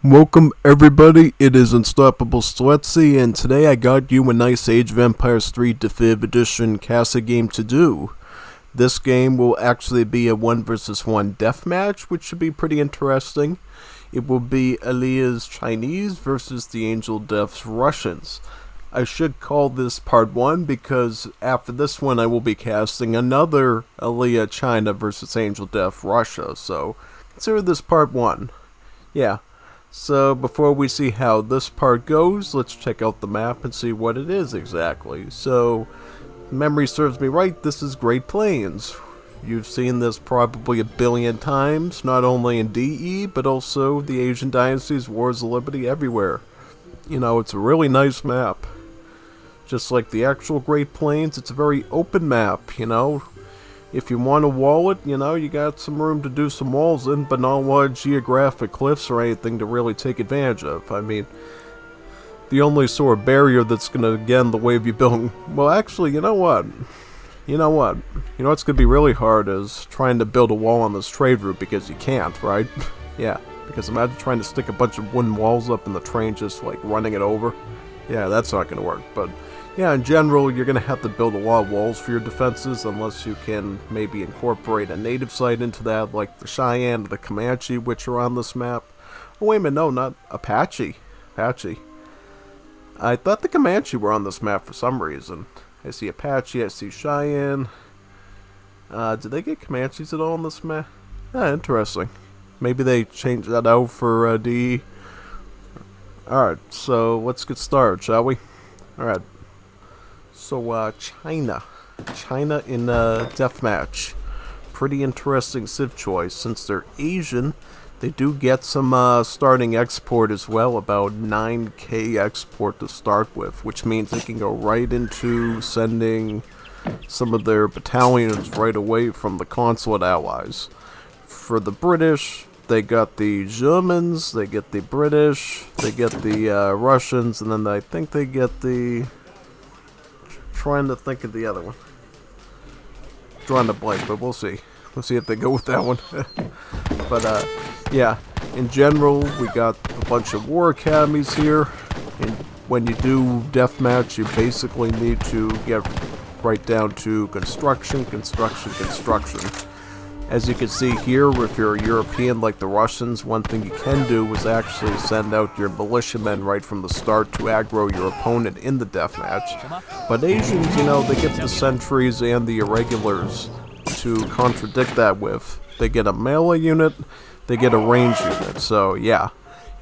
Welcome everybody, it is Unstoppable Sweatsy, and today I got you a nice Age of Empires 3 Definitive Edition Casa game to do. This game will actually be a 1 versus 1 deathmatch, which should be pretty interesting. It will be Eliyah's Chinese versus the Angel Death's Russians. I should call this part 1 because after this one I will be casting another Eliyah China versus Angel Death Russia, so consider this part 1. Yeah. So before we see how this part goes, let's check out the map and see what it is exactly. So, memory serves me right, this is Great Plains. You've seen this probably a billion times, not only in DE, but also the Asian Dynasties, Wars of Liberty, everywhere. You know, it's a really nice map. Just like the actual Great Plains, it's a very open map, you know. If you want to wall it, you know, you got some room to do some walls in, but not a lot of geographic cliffs or anything to really take advantage of. I mean, the only sort of barrier that's going to, again, the way of you building... Well, actually, you know what? You know what's going to be really hard is trying to build a wall on this trade route because you can't, right? Yeah, because imagine trying to stick a bunch of wooden walls up in the train just, like, running it over. Yeah, that's not going to work, but... Yeah, in general, you're going to have to build a lot of walls for your defenses unless you can maybe incorporate a native site into that, like the Cheyenne or the Comanche, which are on this map. Oh, wait a minute, no, not Apache. Apache. I thought the Comanche were on this map for some reason. I see Apache, I see Cheyenne. Did they get Comanches at all on this map? Interesting. Maybe they changed that out for DE. Alright, so let's get started, shall we? Alright. So, China in Deathmatch. Pretty interesting civ choice. Since they're Asian, they do get some starting export as well, about 9k export to start with, which means they can go right into sending some of their battalions right away from the consulate allies. For the British, they got the Germans, they get the British, they get the Russians, and then I think they get the... Trying to think of the other one. Drawing a blank, but we'll see. We'll see if they go with that one. But, yeah. In general, we got a bunch of war academies here. And when you do deathmatch, you basically need to get right down to construction. As you can see here, if you're a European like the Russians, one thing you can do is actually send out your militiamen right from the start to aggro your opponent in the deathmatch. But Asians, you know, they get the sentries and the irregulars to contradict that with. They get a melee unit, they get a range unit, so yeah,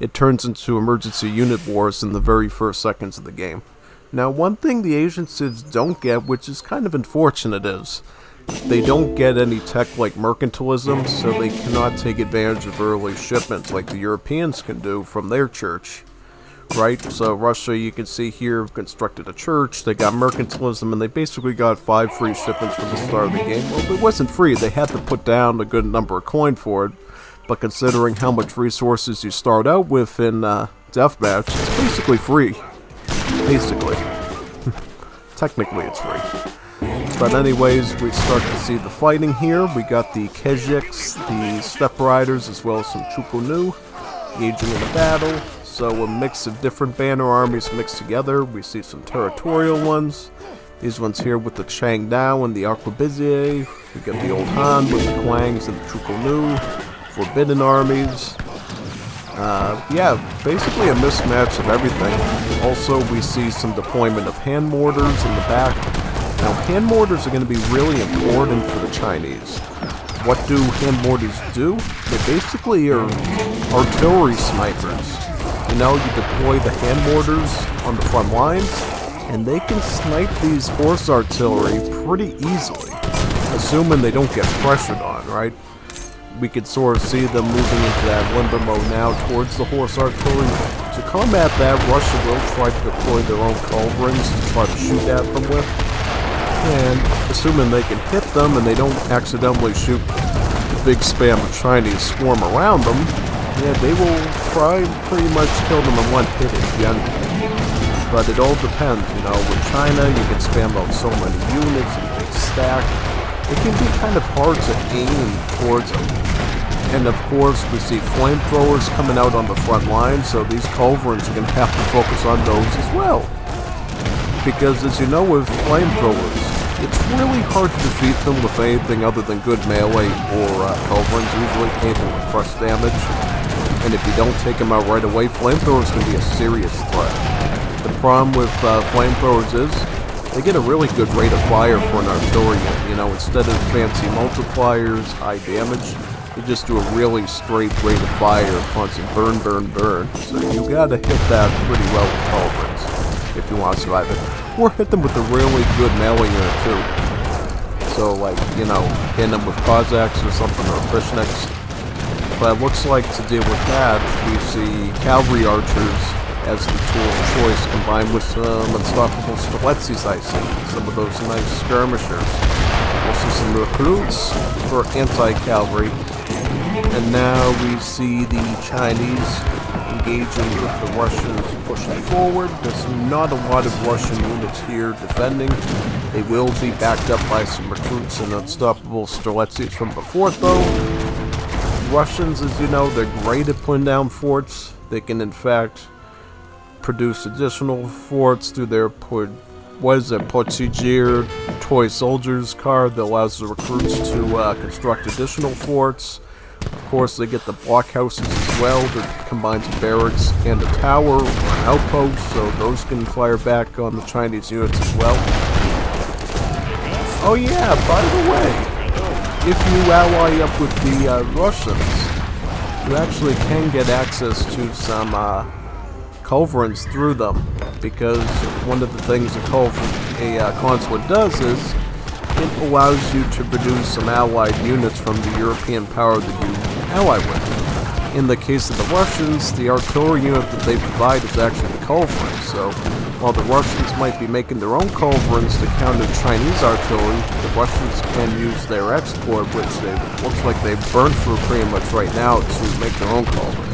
it turns into emergency unit wars in the very first seconds of the game. Now, one thing the Asian civs don't get, which is kind of unfortunate, is they don't get any tech like mercantilism, so they cannot take advantage of early shipments like the Europeans can do from their church. Right? So Russia, you can see here, constructed a church, they got mercantilism, and they basically got 5 free shipments from the start of the game. Well, it wasn't free, they had to put down a good number of coin for it, but considering how much resources you start out with in Deathmatch, it's basically free. Basically. Technically it's free. But anyways, we start to see the fighting here. We got the Kejiks, the Steppe Riders, as well as some Chukunu engaging in a battle. So a mix of different banner armies mixed together. We see some territorial ones. These ones here with the Changdao and the Arquebusier. We got the Old Han with the Kwangs and the Chukunu. Forbidden armies. Yeah, basically a mismatch of everything. Also, we see some deployment of hand mortars in the back. Now, hand mortars are going to be really important for the Chinese. What do hand mortars do? They basically are artillery snipers. You know, you deploy the hand mortars on the front lines, and they can snipe these horse artillery pretty easily, assuming they don't get pressured on, right? We could sort of see them moving into that limber mode now towards the horse artillery. To combat that, Russia will try to deploy their own culverins to try to shoot at them with. And assuming they can hit them and they don't accidentally shoot the big spam of Chinese swarm around them, yeah, they will try and pretty much kill them in one hit in general. But it all depends, you know, with China you can spam out so many units and big stack. It can be kind of hard to aim towards them. And of course, we see flamethrowers coming out on the front line, so these culverins are going to have to focus on those as well. Because as you know with flamethrowers, it's really hard to defeat them with anything other than good melee or culverins, usually anything with crush damage. And if you don't take them out right away, flamethrowers can be a serious threat. The problem with flamethrowers is, they get a really good rate of fire for an artillery unit. You know, instead of fancy multipliers, high damage, you just do a really straight rate of fire, constant burn, burn, burn. So you gotta hit that pretty well with culverins if you want to survive it. Or hit them with a really good melee unit too. So like, you know, hitting them with Cossacks or something, or Krishniks. But it looks like to deal with that, we see cavalry archers as the tool of choice, combined with some unstoppable Strelitzes I see, some of those nice skirmishers. Also some recruits for anti-cavalry. And now we see the Chinese engaging with the Russians pushing forward. There's not a lot of Russian units here defending. They will be backed up by some recruits and unstoppable Strelitzes from before though. Russians, as you know, they're great at putting down forts. They can in fact produce additional forts through their Portugir toy soldiers card that allows the recruits to construct additional forts. Of course, they get the blockhouses as well that combines a barracks and a tower or an outpost, so those can fire back on the Chinese units as well. Oh yeah, by the way, if you ally up with the Russians, you actually can get access to some culverins through them, because one of the things a consulate does is it allows you to produce some allied units from the European power that you ally with. In the case of the Russians, the artillery unit that they provide is actually the culverins, so while the Russians might be making their own culverins to counter Chinese artillery, the Russians can use their export, which looks like they've burned through pretty much right now, to make their own culverins.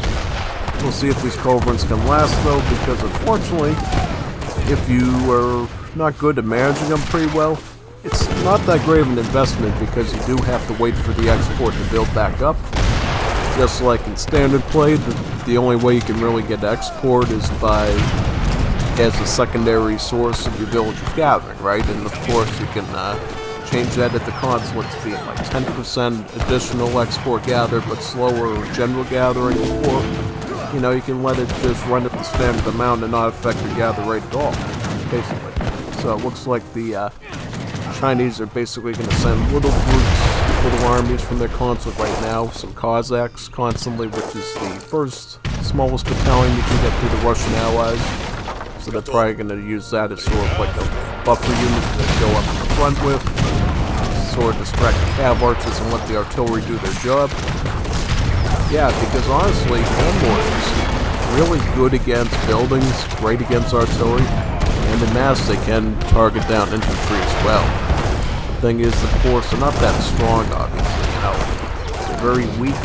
We'll see if these culverins can last though, because unfortunately, if you are not good at managing them pretty well, it's not that great of an investment, because you do have to wait for the export to build back up. Just like in standard play, the only way you can really get export is by as a secondary source of your villagers gathering, right? And of course you can change that at the consulate to be like 10% additional export gather, but slower general gathering, or you know, you can let it just run at the standard amount and not affect your gather rate at all, basically. So it looks like the Chinese are basically going to send little groups, little armies from their consulate right now, some Cossacks constantly, which is the first smallest battalion you can get through the Russian allies. So they're probably going to use that as sort of like a buffer unit to go up in the front with, sort of distract the cav archers and let the artillery do their job. Yeah, because honestly, Warlords really good against buildings, great against artillery, and in mass they can target down infantry as well. The thing is, of course, they're not that strong, obviously, you know. They're very weak,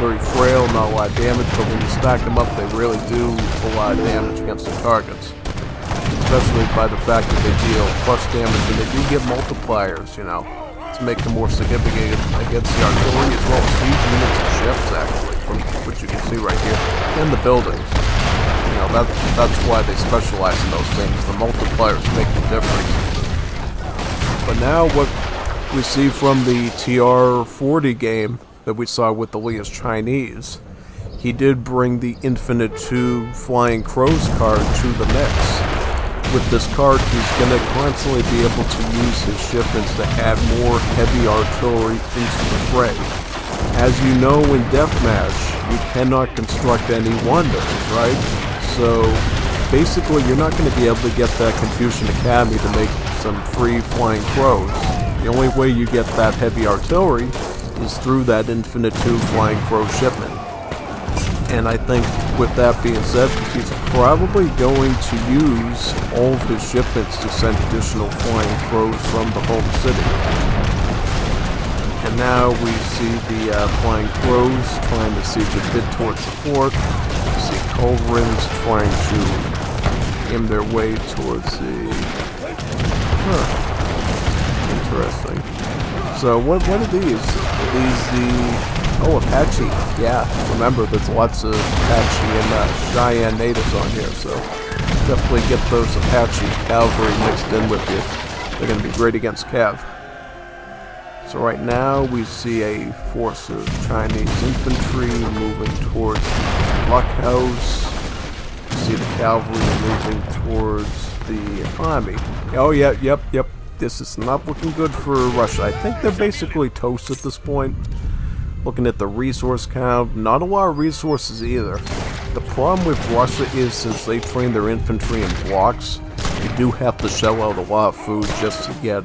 very frail, not a lot of damage, but when you stack them up, they really do a lot of damage against the targets. Especially by the fact that they deal plus damage, and they do give multipliers, you know, to make them more significant against the artillery, as well as siege units and ships, actually, from which you can see right here, and the buildings. You know, that's why they specialize in those things. The multipliers make the difference. But now what we see from the TR-40 game that we saw with Eliyah's Chinese, he did bring the Infinite 2 Flying Crows card to the mix. With this card, he's going to constantly be able to use his shipments to add more heavy artillery into the fray. As you know, in Deathmatch, you cannot construct any wonders, right? So basically, you're not going to be able to get that Confucian Academy to make some free Flying Crows. The only way you get that heavy artillery is through that Infinite 2 Flying Crow shipment. And I think with that being said, he's probably going to use all of his shipments to send additional Flying Crows from the home city. And now we see the Flying Crows trying to siege a bit towards the fort. We see culverins trying to aim their way towards the... Interesting. So what are these? Are these the Oh, Apache. Yeah, remember there's lots of Apache and Cheyenne natives on here, so definitely get those Apache cavalry mixed in with you. They're going to be great against Cav. So right now we see a force of Chinese infantry moving towards the blockhouse. We see the cavalry moving towards the army. Oh yeah, yep. This is not looking good for Russia. I think they're basically toast at this point. Looking at the resource count, not a lot of resources either. The problem with Russia is since they train their infantry in blocks, you do have to shell out a lot of food just to get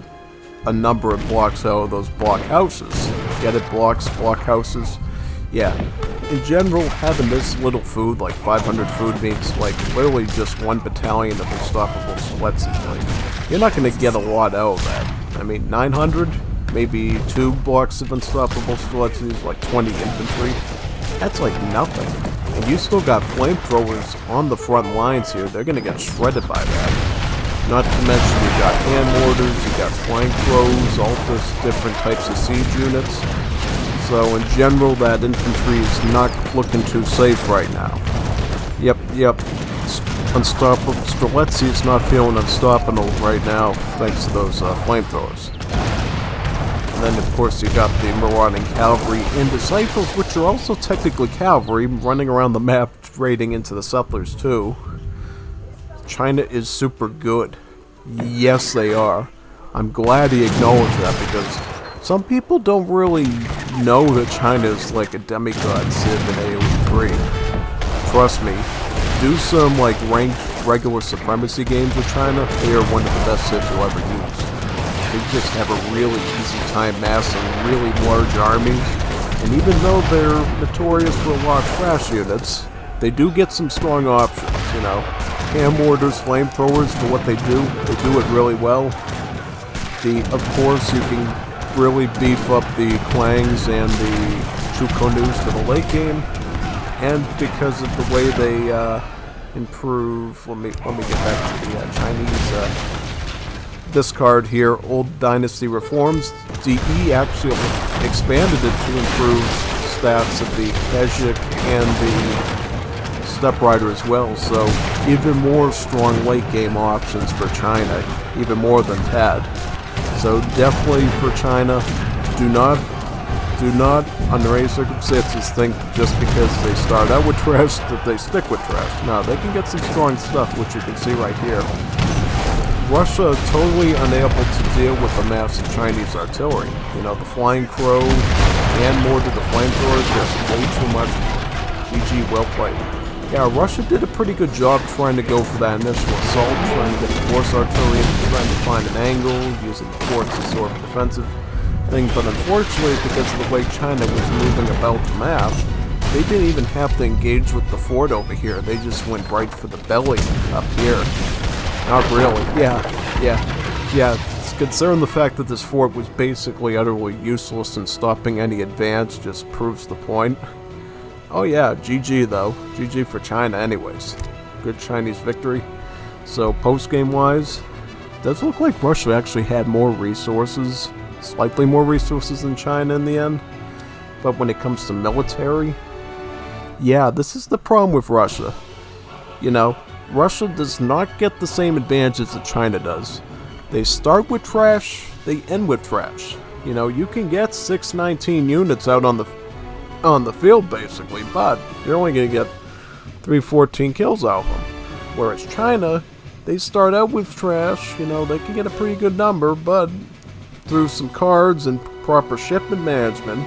a number of blocks out of those block houses. Get it? Blocks, block houses. Yeah. In general, having this little food, like 500 food, means like literally just one battalion of unstoppable Sweatsies. Like, you're not going to get a lot out of that. I mean, 900? Maybe 2 blocks of unstoppable Sweatsies, like 20 infantry. That's like nothing. And you still got flamethrowers on the front lines here. They're going to get shredded by that. Not to mention you got hand mortars, you got flank throws, all this different types of siege units. So in general, that infantry is not looking too safe right now. Yep. Unstoppable Streletsy is not feeling unstoppable right now, thanks to those flamethrowers. And then, of course, you got the marauding cavalry and disciples, which are also technically cavalry, running around the map, raiding into the settlers too. China is super good. Yes, they are. I'm glad he acknowledged that, because some people don't really know that China is like a demigod civ in AoE 3. Trust me. Do some like ranked regular supremacy games with China. They are one of the best civs you'll ever use. They just have a really easy time massing really large armies. And even though they're notorious for a lot of trash units, they do get some strong options, you know. Hand mortars, flamethrowers, for what they do it really well. Of course, you can really beef up the Kwangs and the Chukonus for the late game. And because of the way they improve, let me get back to the Chinese. This card here, Old Dynasty Reforms. DE actually expanded it to improve stats of the Kajik and the Step Rider as well. So even more strong late game options for China, even more than TAD. So definitely for China, do not under any circumstances think just because they start out with trash that they stick with trash. No, they can get some strong stuff, which you can see right here. Russia totally unable to deal with the massive Chinese artillery. You know, the Flying Crow and more to the flamethrowers, just way too much. GG, well played. Yeah, Russia did a pretty good job trying to go for that initial assault, trying to get the force artillery, trying to find an angle, using the forts as sort of defensive thing, but unfortunately, because of the way China was moving about the map, they didn't even have to engage with the fort over here. They just went right for the belly up here. Not really. Yeah. Considering the fact that this fort was basically utterly useless in stopping any advance just proves the point. Oh yeah, GG though. GG for China anyways. Good Chinese victory. So post-game wise, does look like Russia actually had more resources. Slightly more resources than China in the end. But when it comes to military, yeah, this is the problem with Russia. You know, Russia does not get the same advantages that China does. They start with trash, they end with trash. You know, you can get 619 units out on the field basically, but you're only going to get 314 kills out of them. Whereas China, they start out with trash, you know, they can get a pretty good number, but through some cards and proper shipment management,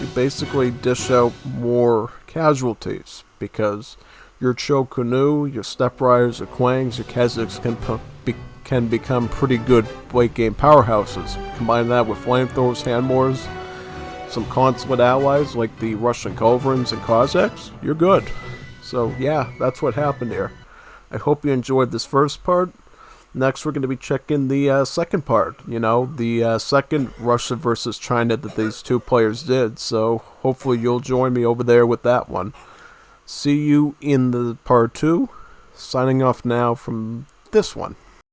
you basically dish out more casualties, because your Chokunu, your Step Riders, your Kwangs, your Kazakhs can become pretty good late game powerhouses. Combine that with flamethrowers, hand mortars, some consulate allies like the Russian Kovrans and Cossacks, you're good. So yeah, that's what happened here. I hope you enjoyed this first part. Next, we're going to be checking the second part, you know, the second Russia versus China that these two players did. So hopefully you'll join me over there with that one. See you in the part 2. Signing off now from this one.